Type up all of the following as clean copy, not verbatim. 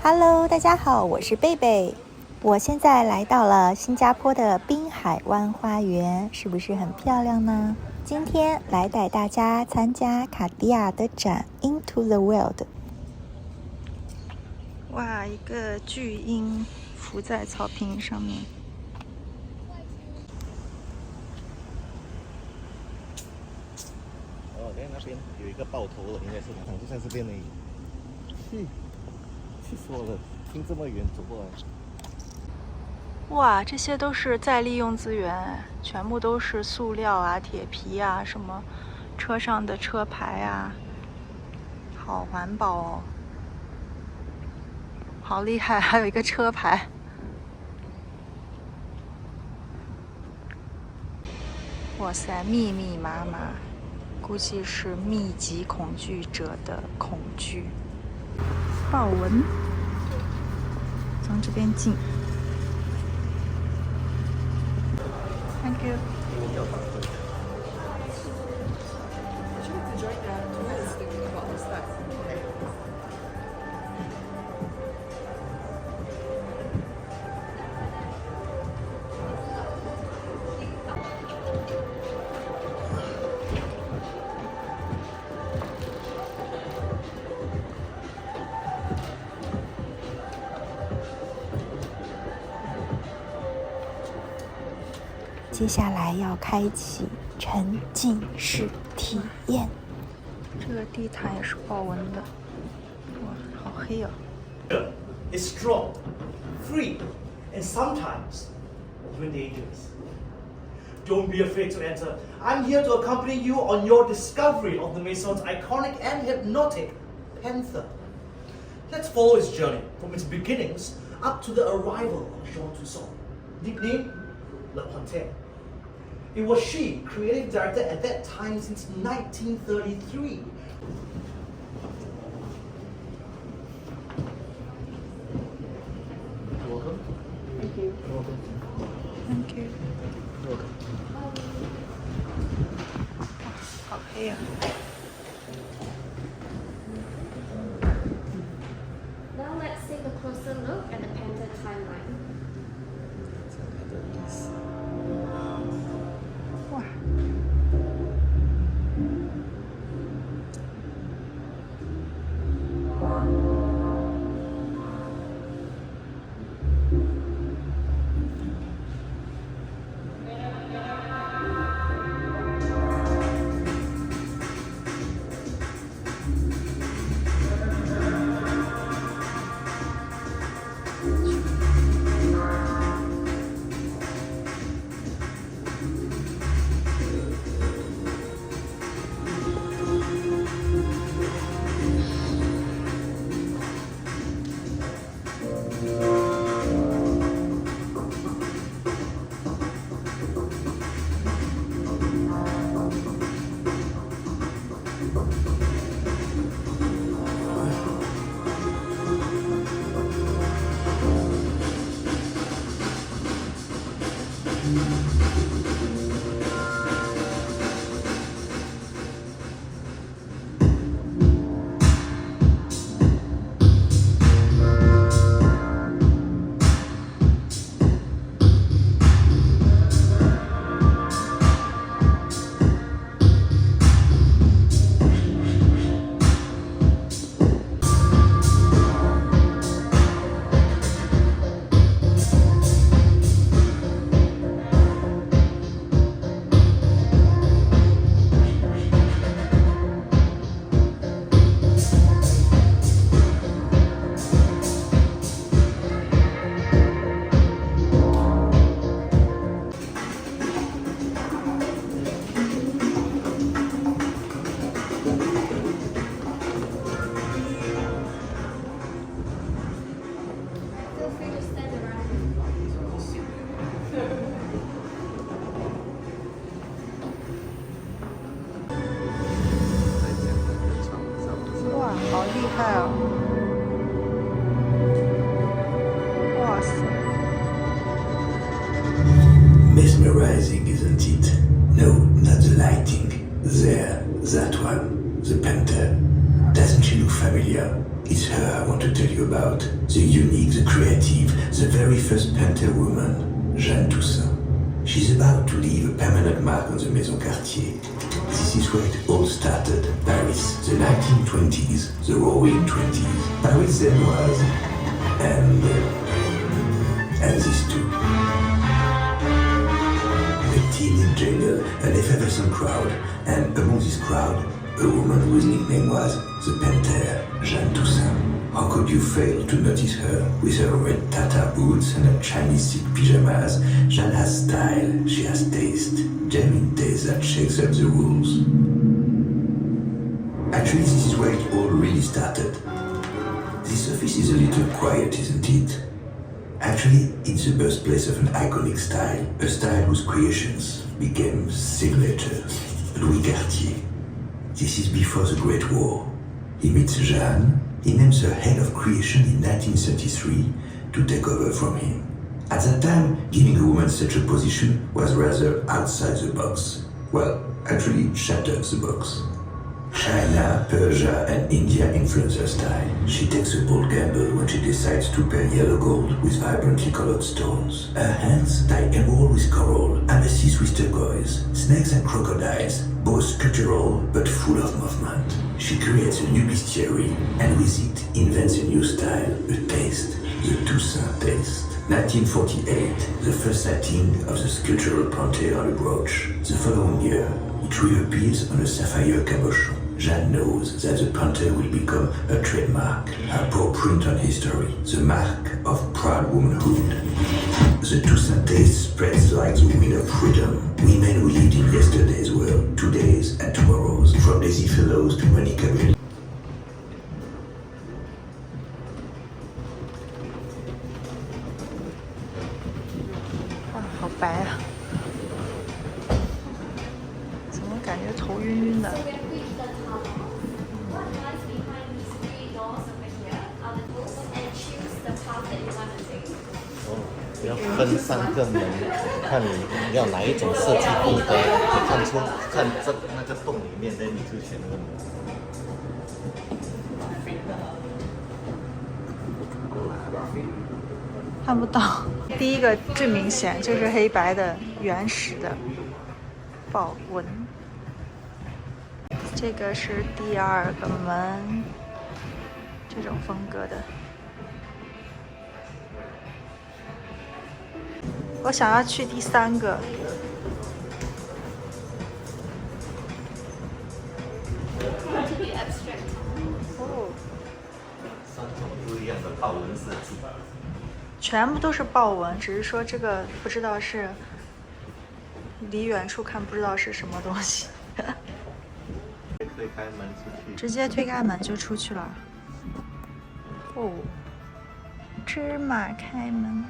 Hello， 大家好，我是贝贝。我现在来到了新加坡的滨海湾花园，是不是很漂亮呢？今天来带大家参加卡地亚的展 Into the Wild。哇，一个巨鹰浮在草坪上面。那边有一个爆头了，应该是就在这边而已。气死我了，听这么远走过来。哇，这些都是再利用资源，全部都是塑料啊、铁皮啊，什么车上的车牌啊，好环保哦，好厉害！还有一个车牌。哇塞，密密麻麻。估计是密集恐惧者的恐惧。豹纹，从这边进。Thank you。接下来要开启沉浸式体验。这个地毯也是豹纹的，哇，好黑哦。It's strong, free, and sometimes even dangerous. Don't be afraid to enter. I'm here to accompany you on your discovery of the Maison's iconic and hypnotic panther. Let's follow its journey from its beginnings up to the arrival of Jeanne Toussaint, nicknamed La Panthère. It was she, creative director at that time since 1933. You're welcome. Thank you. You're welcome. Thank you. You're welcome. 好黑啊。Now let's take a closer look at the panther timeline. 哇。Mesmerizing, isn't it? No, not the lighting. There, that one, the panther. Doesn't she look familiar? It's her I want to tell you about. The unique, the creative, the very first painter woman, Jeanne Toussaint. She's about to leave a permanent mark on the Maison Cartier. This is where it all started. Paris, the 1920s, the roaring 20s. Paris then was, and this too. A teeming jungle, an effervescent crowd, and among this crowd, a woman whose nickname was the painter, Jeanne Toussaint. How could you fail to notice her? With her red Tata boots and her Chinese silk pyjamas, Jeanne has style, she has taste. Genuine taste that shakes up the rules. Actually, this is where it all really started. This office is a little quiet, isn't it? Actually, it's the birthplace of an iconic style, a style whose creations became signatures. Louis Cartier. This is before the Great War. He meets Jeanne. He names her head of creation in 1933 to take over from him. At that time, giving a woman such a position was rather outside the box. Well, actually, it shattered the box. China, Persia, and India influence her style. She takes a bold gamble when she decides to pair yellow gold with vibrantly colored stones. Her hands tie emerald with coral, amethyst with turquoise, snakes and crocodiles, both sculptural but full of movement. She creates a new bestiary, and with it invents a new style, a taste, the Toussaint taste. 1948, the first sighting of the sculptural panthère on a brooch. The following year, it reappears on a sapphire cabochon. Jeanne knows that the panthère will become a trademark, her paw print on history, the mark of proud womanhood. The Toussaint taste spreads like the wind of freedom. Women who lived in yesterday's world, today's and tomorrow's, from lazy fellows to Monica Bellucci. 好白啊！怎么感觉头晕晕的？ So we have reached the top. What lies behind these three doors over here are the doors, and choose the path that you want to take. 哦，要分3个门，看你要哪一种设计风格，看这那个洞里面的你就选那个门。看不到。第一个最明显就是黑白的原始的豹纹，这个是第2个门，这种风格的。我想要去第3个。哦， 3种不一样的豹纹设计。 全部都是豹纹，只是说这个不知道是离远处看不知道是什么东西。推开门出去，直接推开门就出去了。哦，芝麻开门。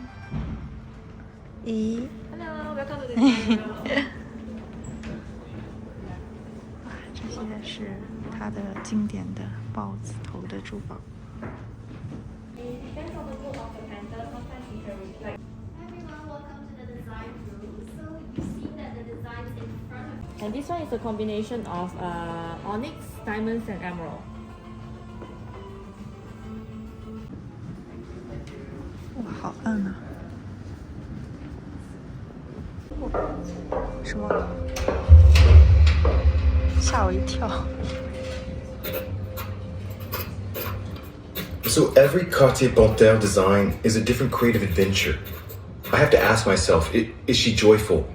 咦？ Hello, welcome to the dining room. 哇，这些是它的经典的豹子头的珠宝。 It depends on the mood of the painter. Sometimes you can reflect. Everyone, welcome to the design room. So you see that the design is in front of you. And this one is a combination of onyx, diamonds, and emerald. 哇，好暗啊！什么？吓我一跳！ So every Cartier Panthère design is a different creative adventure. I have to ask myself, is she joyful,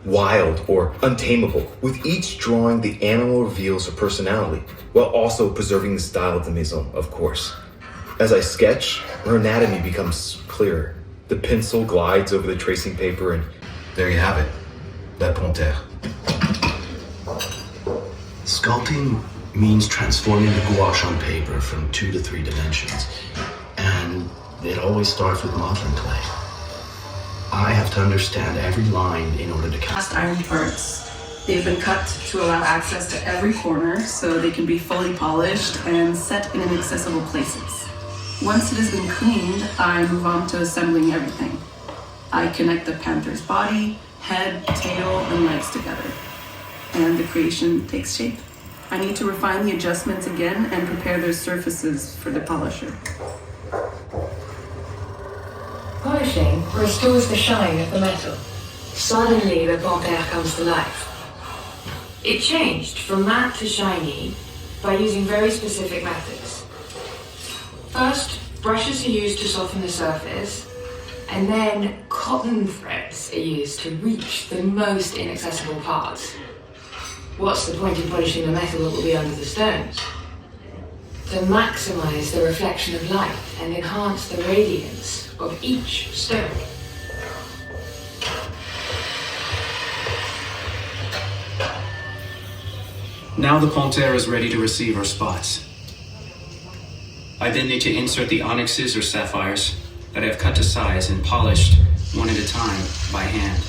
wild, or untamable? With each drawing, the animal reveals her personality, while also preserving the style of the maison, of course. As I sketch, her anatomy becomes clearer. The pencil glides over the tracing paper, and there you have it, that Panthère. Sculpting means transforming the gouache on paper from 2 to 3 dimensions. And it always starts with modeling clay. I have to understand every line in order to cast. Cast iron parts. They've been cut to allow access to every corner so they can be fully polished and set in inaccessible places. Once it has been cleaned, I move on to assembling everything. I connect the panther's body, head, tail, and legs together. And the creation takes shape. I need to refine the adjustments again and prepare those surfaces for the polisher. Polishing restores the shine of the metal. Suddenly the Panthère comes to life. It changed from matte to shiny by using very specific methods. First, brushes are used to soften the surface, and then cotton threads are used to reach the most inaccessible parts. What's the point in polishing the metal that will be under the stones? To maximize the reflection of light and enhance the radiance of each stone. Now the Panthère is ready to receive her spots. I then need to insert the onyxes or sapphires that I have cut to size and polished one at a time by hand.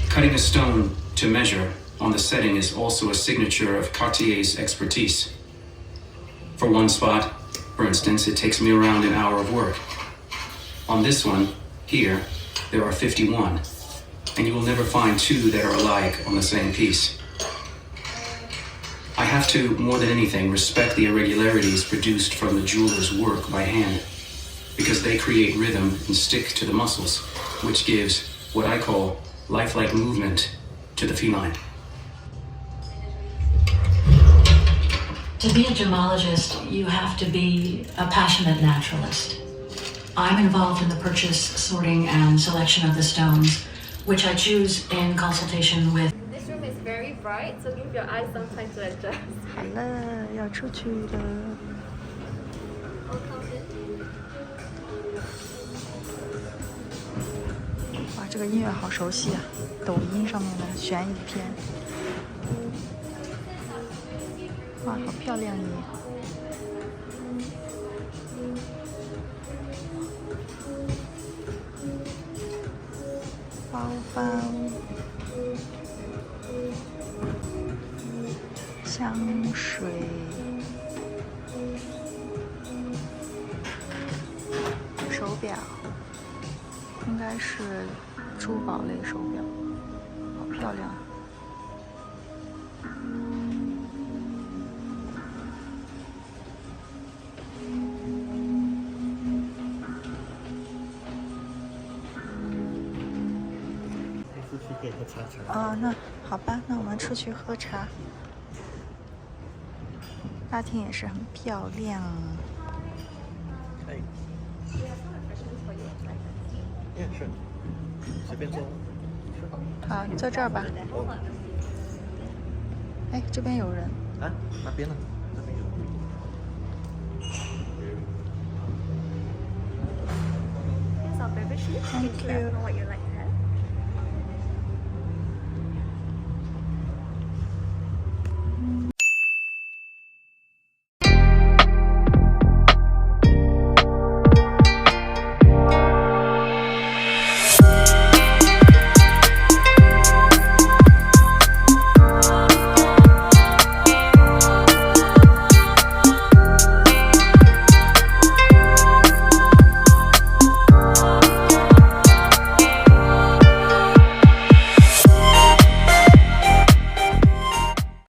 Cutting a stone to measure on the setting is also a signature of Cartier's expertise. For one spot, for instance, it takes me around an hour of work. On this one, here, there are 51, and you will never find two that are alike on the same piece. I have to, more than anything, respect the irregularities produced from the jeweler's work by hand, because they create rhythm and stick to the muscles, which gives what I call lifelike movement to the feline. To be a gemologist, you have to be a passionate naturalist. I'm involved in the purchase, sorting, and selection of the stones, which I choose in consultation with. This room is very bright, so give your eyes some time to adjust. 好了，要出去了。 哇，这个音乐好熟悉啊！抖音上面的悬疑片。哇，好漂亮耶！包包，香水，手表。 应该是珠宝类手表，好漂亮。出去给喝茶茶。哦，那好吧，那我们出去喝茶。大厅也是很漂亮。哎。 是，随便坐。好，坐这儿吧。哎，这边有人。啊，那边呢？那边有。Here's our beverage sheet. Thank you. What you like.